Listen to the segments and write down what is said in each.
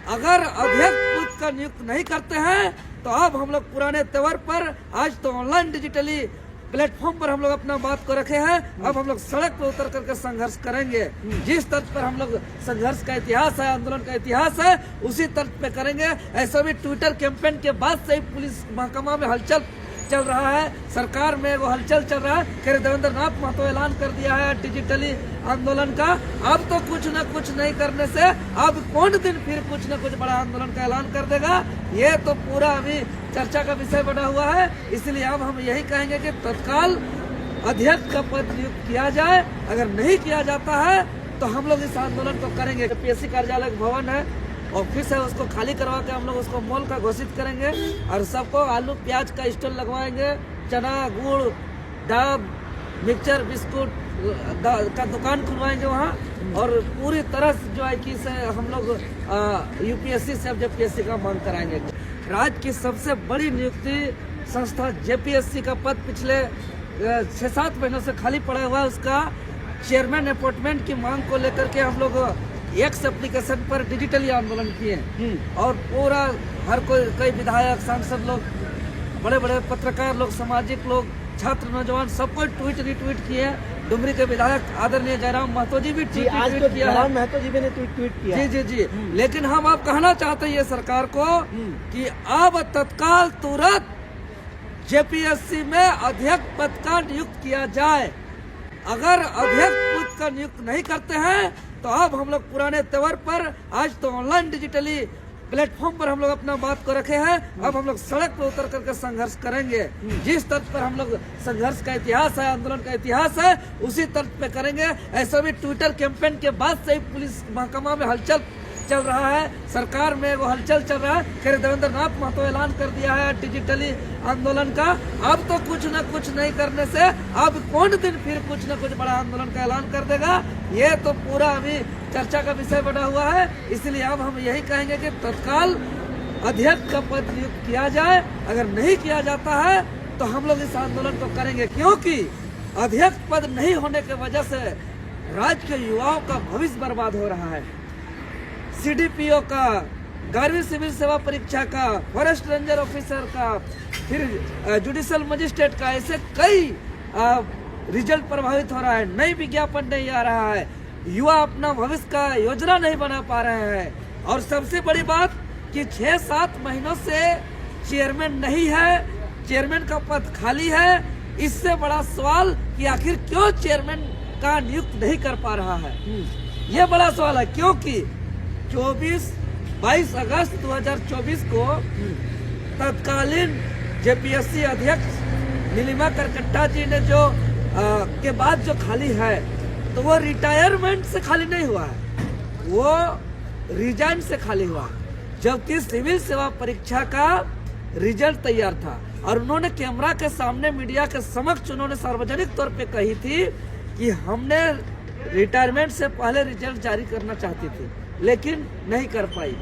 अगर अध्यक्ष पद का नियुक्त नहीं करते हैं तो अब हम लोग पुराने तवर पर, आज तो ऑनलाइन डिजिटली प्लेटफॉर्म पर हम लोग अपना बात को रखे हैं। अब हम लोग सड़क पर उतर करके संघर्ष करेंगे। जिस तर्ज पर हम लोग संघर्ष का इतिहास है, आंदोलन का इतिहास है, उसी तर्ज पे करेंगे। ऐसा भी ट्विटर कैंपेन के बाद से ही पुलिस महकमा में हलचल चल रहा है, सरकार में वो हलचल चल रहा है। खैर देवेंद्र नाथ महतो ऐलान कर दिया है डिजिटली आंदोलन का। अब तो कुछ न कुछ नहीं करने से अब कौन दिन फिर कुछ न कुछ बड़ा आंदोलन का ऐलान कर देगा, ये तो पूरा अभी चर्चा का विषय बना हुआ है। इसलिए अब हम यही कहेंगे कि तत्काल अध्यक्ष का पद नियुक्त किया जाए। अगर नहीं किया जाता है तो हम लोग इस आंदोलन को करेंगे। पीएससी कार्यालय भवन है, ऑफिस है, उसको खाली करवा के हम लोग उसको मॉल का घोषित करेंगे और सबको आलू प्याज का स्टॉल लगवाएंगे। चना, गुड़, डाब, मिक्सचर, बिस्कुट का दुकान खुलवाएंगे वहाँ। और पूरी तरह से जो है कि से हम लोग यूपीएससी से अब जेपीएससी का मांग कराएंगे। राज्य की सबसे बड़ी नियुक्ति संस्था जेपीएससी का पद पिछले 6-7 महीनों से खाली पड़ा हुआ है। उसका चेयरमैन अपॉइंटमेंट की मांग को लेकर के हम लोग एक्स एप्लीकेशन पर डिजिटली आंदोलन किए और पूरा हर कोई, कई विधायक, सांसद लोग, बड़े बड़े पत्रकार लोग, सामाजिक लोग, छात्र, नौजवान सबको ट्वीट रिट्वीट किए। डुमरी के विधायक आदरणीय जयराम महतो जी भी ट्वीट किया है। महतो जी ने ट्वीट किया। जी। लेकिन हम अब कहना चाहते हैं ये सरकार को कि अब तत्काल तुरंत जेपीएससी में अध्यक्ष पद का नियुक्त किया जाए। अगर अध्यक्ष पद का नियुक्त नहीं करते हैं तो अब हम लोग पुराने तवर पर, आज तो ऑनलाइन डिजिटली प्लेटफॉर्म पर हम लोग अपना बात को रखे हैं। अब हम लोग सड़क पर उतर करके संघर्ष करेंगे। जिस तर्ज पर हम लोग संघर्ष का इतिहास है, आंदोलन का इतिहास है, उसी तर्ज पे करेंगे। ऐसा भी ट्विटर कैंपेन के बाद से ही पुलिस महकमा में हलचल चल रहा है, सरकार में वो हलचल चल रहा है। खैर देवेंद्र नाथ महतो ऐलान कर दिया है डिजिटली आंदोलन का। अब तो कुछ न कुछ नहीं करने से अब कौन दिन फिर कुछ न कुछ बड़ा आंदोलन का ऐलान कर देगा, ये तो पूरा अभी चर्चा का विषय बना हुआ है। इसलिए अब हम यही कहेंगे कि तत्काल अध्यक्ष का पद नियुक्त किया जाए। अगर नहीं किया जाता है तो हम लोग इस आंदोलन को करेंगे, क्योंकि अध्यक्ष पद नहीं होने की वजह से राज्य के युवाओं का भविष्य बर्बाद हो रहा है। सीडीपीओ का, 11वीं सिविल सेवा परीक्षा का, फॉरेस्ट रेंजर ऑफिसर का, फिर जुडिशियल मजिस्ट्रेट का, ऐसे कई रिजल्ट प्रभावित हो रहा है। नई विज्ञापन नहीं आ रहा है, युवा अपना भविष्य का योजना नहीं बना पा रहे हैं। और सबसे बड़ी बात कि 6-7 महीनों से चेयरमैन नहीं है, चेयरमैन का पद खाली है। इससे बड़ा सवाल कि आखिर क्यों चेयरमैन का नियुक्त नहीं कर पा रहा है, ये बड़ा सवाल है। क्योंकि 22 अगस्त 2024 को तत्कालीन जेपीएससी अध्यक्ष नीलिमा करकट्टा जी ने जो के बाद जो खाली है, तो वो रिटायरमेंट से खाली नहीं हुआ है, वो रिजाइन से खाली हुआ है। जबकि सिविल सेवा परीक्षा का रिजल्ट तैयार था और उन्होंने कैमरा के सामने, मीडिया के समक्ष उन्होंने सार्वजनिक तौर पे कही थी कि हमने रिटायरमेंट से पहले रिजल्ट जारी करना चाहती थी, लेकिन नहीं कर पाई,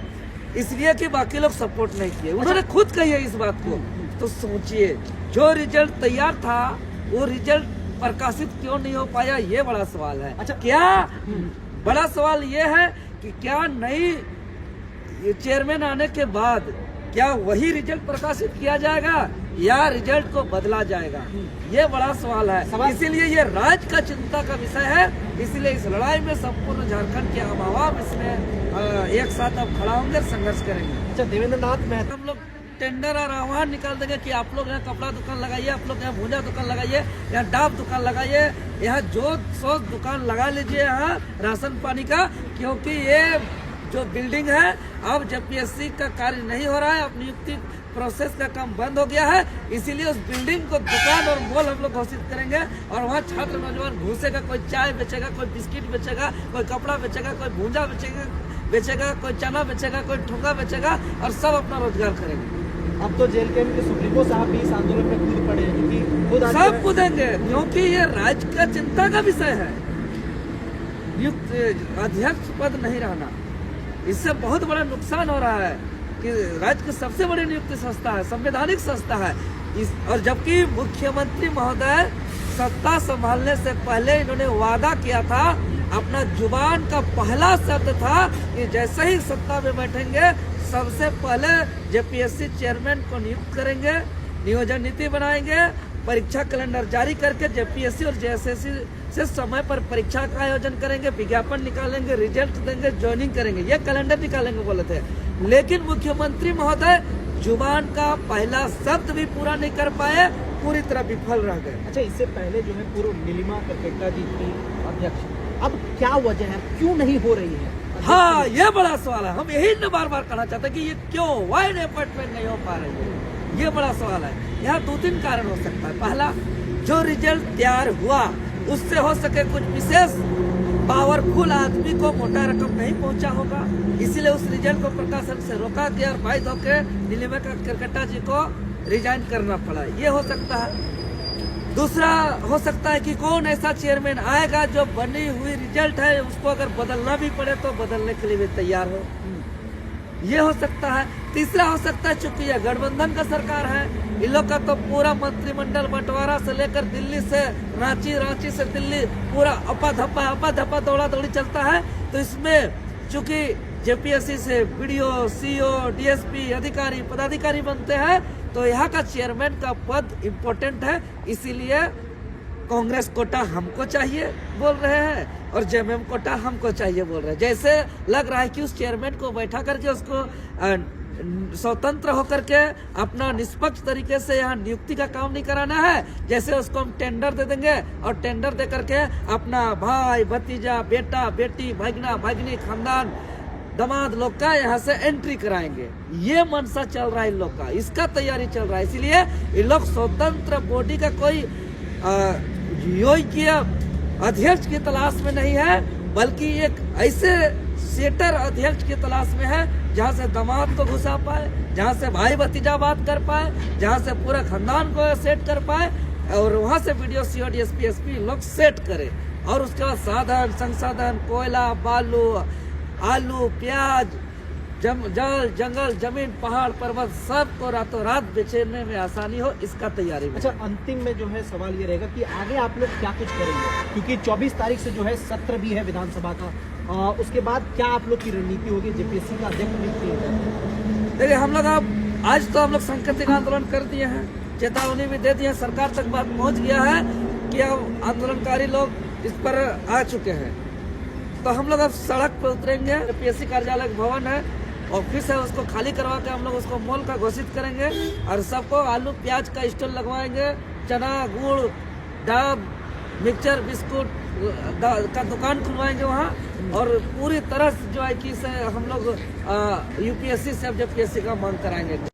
इसलिए कि बाकी लोग सपोर्ट नहीं किए। उन्होंने खुद कही है इस बात को। तो सोचिए, जो रिजल्ट तैयार था वो रिजल्ट प्रकाशित क्यों नहीं हो पाया, ये बड़ा सवाल है। अच्छा, क्या बड़ा सवाल ये है कि क्या नई चेयरमैन आने के बाद क्या वही रिजल्ट प्रकाशित किया जाएगा या रिजल्ट को बदला जाएगा, ये बड़ा सवाल है। इसीलिए ये राज्य का चिंता का विषय है। इसलिए इस लड़ाई में संपूर्ण झारखंड के अभाव इसमें एक साथ अब खड़ा होंगे, संघर्ष करेंगे। अच्छा, देवेंद्र नाथ महतो, हम लोग टेंडर और आह्वान निकाल देंगे कि आप लोग यहाँ कपड़ा दुकान लगाइए, आप लोग यहाँ भूजा दुकान लगाइए, यहाँ डाब दुकान लगाइए, यहाँ जो सौ दुकान लगा लीजिए, यहाँ राशन पानी का। क्योंकि ये जो बिल्डिंग है, अब जेपीएससी का कार्य नहीं हो रहा है, अब नियुक्ति प्रोसेस का काम बंद हो गया है। इसीलिए उस बिल्डिंग को दुकान और मॉल हम लोग घोषित करेंगे और वहाँ छात्र नौजवान घुसेगा, कोई चाय बेचेगा, कोई बिस्किट बेचेगा, कोई कपड़ा बेचेगा, कोई भूजा बेचेगा, कोई चना बेचेगा, कोई ठुंगा बेचेगा और सब अपना रोजगार करेंगे। अब तो जेल कैंप के सुप्रीमो साहब भी इस आंदोलन में कूद पड़े हैं, क्योंकि खुद सब कूदेंगे, क्योंकि ये राज्य का चिंता का विषय है। नियुक्त अध्यक्ष पद नहीं रहना, इससे बहुत बड़ा नुकसान हो रहा है कि राज्य की सबसे बड़ी नियुक्ति संस्था है, संवैधानिक संस्था है। और जबकि मुख्यमंत्री महोदय सत्ता संभालने से पहले इन्होंने वादा किया था अपना जुबान का पहला शब्द था कि जैसे ही सत्ता में बैठेंगे सबसे पहले जेपीएससी चेयरमैन को नियुक्त करेंगे, नियोजन नीति बनाएंगे, परीक्षा कैलेंडर जारी करके जेपीएससी और जेएसएससी से समय पर परीक्षा का आयोजन करेंगे, विज्ञापन निकालेंगे, रिजल्ट देंगे, ज्वाइनिंग करेंगे, ये कैलेंडर निकालेंगे बोले थे। लेकिन मुख्यमंत्री महोदय जुबान का पहला शब्द भी पूरा नहीं कर पाए, पूरी तरह विफल रह गए। अच्छा, इससे पहले जो है पूर्व नीलिमा करपेटा जी थी अध्यक्ष, अब क्या वजह है, क्यों नहीं हो रही है? हाँ, ये बड़ा सवाल है। हम यही बार बार कहना चाहते हैं कि ये क्यों वाइड अपॉइंटमेंट नहीं हो पा रही है, ये बड़ा सवाल है। यहाँ 2-3 कारण हो सकता है। पहला, जो रिजल्ट तैयार हुआ उससे हो सके कुछ विशेष पावरफुल आदमी को मोटा रकम नहीं पहुंचा होगा, इसीलिए उस रिजल्ट को प्रकाशन से रोका गया और बाइक होकर नीलिमा करपेटा जी को रिजाइन करना पड़ा, ये हो सकता है। दूसरा हो सकता है कि कौन ऐसा चेयरमैन आएगा जो बनी हुई रिजल्ट है उसको अगर बदलना भी पड़े तो बदलने के लिए भी तैयार हो, ये हो सकता है। तीसरा हो सकता है चूंकि यह गठबंधन का सरकार है, इन लोग का तो पूरा मंत्रिमंडल बंटवारा से लेकर दिल्ली से रांची, रांची से दिल्ली पूरा अपा धपा दौड़ा दौड़ी चलता है। तो इसमें चूंकि जेपीएससी से बीडीओ, सीओ, डीएसपी अधिकारी पदाधिकारी बनते हैं, तो यहाँ का चेयरमैन का पद इम्पोर्टेंट है, इसीलिए कांग्रेस कोटा हमको चाहिए बोल रहे हैं और जेएमएम कोटा हमको चाहिए बोल रहे हैं। जैसे लग रहा है कि उस चेयरमैन को बैठा करके उसको स्वतंत्र होकर के अपना निष्पक्ष तरीके से यहाँ नियुक्ति का काम नहीं कराना है, जैसे उसको हम टेंडर दे देंगे और टेंडर दे करके अपना भाई, भतीजा, बेटा, बेटी, भागना, भागनी, खानदान, दामाद लोग का यहाँ से एंट्री कराएंगे, ये मनसा चल रहा है इन लोग का, इसका तैयारी चल रहा है। इसलिए इन लोग स्वतंत्र बॉडी का कोई योग्य अध्यक्ष की तलाश में नहीं है, बल्कि एक ऐसे सेटर अध्यक्ष की तलाश में है जहाँ से दामाद को घुसा पाए, जहाँ से भाई भतीजा बात कर पाए, जहाँ से पूरा खानदान को सेट कर पाए और वहाँ से बीडीओ, सीओ, डीएसपी, एसपी लोग सेट करे और उसके बाद साधन संसाधन, कोयला, बालू, आलू, प्याज, जल, जंगल, जमीन, पहाड़, पर्वत सबको रातों रात बेचने में आसानी हो, इसका तैयारी में। अच्छा, अंतिम में जो है सवाल ये रहेगा कि आगे आप लोग क्या कुछ करेंगे, क्योंकि 24 तारीख से जो है सत्र भी है विधानसभा का, उसके बाद क्या आप लोग की रणनीति होगी, जेपीएससी का अध्यक्ष नियुक्त? देखिए, हम लोग अब आज तो हम लोग सांकेतिक आंदोलन कर दिए हैं, चेतावनी भी दे दी है, सरकार तक बात पहुंच गया है कि अब आंदोलनकारी लोग इस पर आ चुके हैं। तो हम लोग अब सड़क पर उतरेंगे, पीएससी कार्यालय भवन है, ऑफिस है, उसको खाली करवा के हम लोग उसको मॉल का घोषित करेंगे और सबको आलू प्याज का स्टॉल लगवाएंगे, चना, गुड़, डाब, मिक्सचर, बिस्कुट का दुकान खुलवाएंगे वहाँ और पूरी तरह जो है कि से हम लोग यूपीएससी से अब जेपीएससी का मांग कराएंगे।